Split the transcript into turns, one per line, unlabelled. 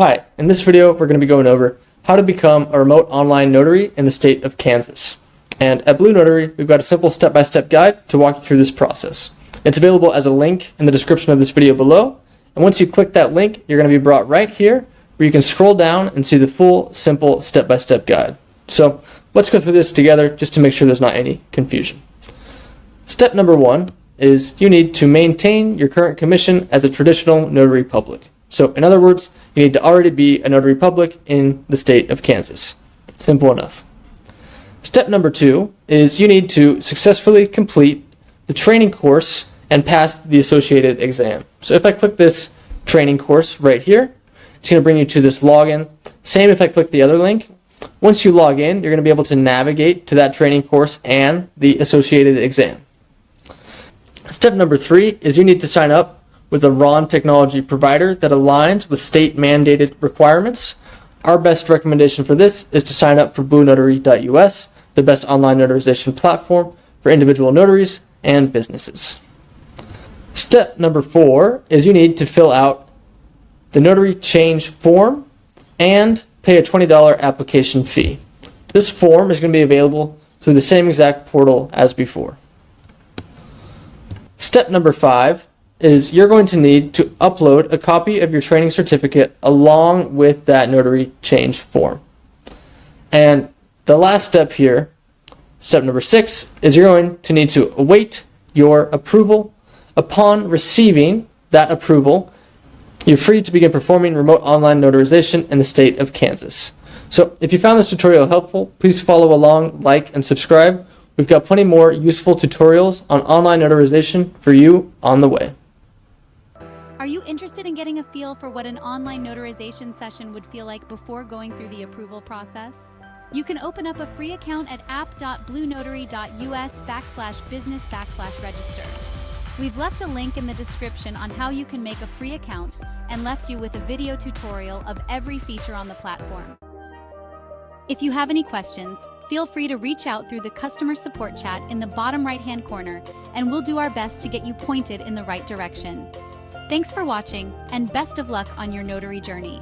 Hi, in this video we're going to be going over how to become a remote online notary in the state of Kansas. And at BlueNotary, we've got a simple step-by-step guide to walk you through this process. It's available as a link in the description of this video below, and once you click that link, you're going to be brought right here where you can scroll down and see the full, simple step-by-step guide. So let's go through this together just to make sure there's not any confusion. Step number 1 is you need to maintain your current commission as a traditional notary public. So in other words, you need to already be a notary public in the state of Kansas. Simple enough. Step number 2 is you need to successfully complete the training course and pass the associated exam. So if I click this training course right here, it's going to bring you to this login. Same if I click the other link. Once you log in, you're going to be able to navigate to that training course and the associated exam. Step number 3 is you need to sign up with a RON technology provider that aligns with state mandated requirements. Our best recommendation for this is to sign up for BlueNotary.us, the best online notarization platform for individual notaries and businesses. Step number 4 is you need to fill out the notary change form and pay a $20 application fee. This form is going to be available through the same exact portal as before. Step number 5 is you're going to need to upload a copy of your training certificate along with that notary change form. And the last step here, step number 6, is you're going to need to await your approval. Upon receiving that approval, you're free to begin performing remote online notarization in the state of Kansas. So if you found this tutorial helpful, please follow along, like, and subscribe. We've got plenty more useful tutorials on online notarization for you on the way.
Are you interested in getting a feel for what an online notarization session would feel like before going through the approval process? You can open up a free account at app.bluenotary.us/business/register. We've left a link in the description on how you can make a free account and left you with a video tutorial of every feature on the platform. If you have any questions, feel free to reach out through the customer support chat in the bottom right-hand corner, and we'll do our best to get you pointed in the right direction. Thanks for watching, and best of luck on your notary journey.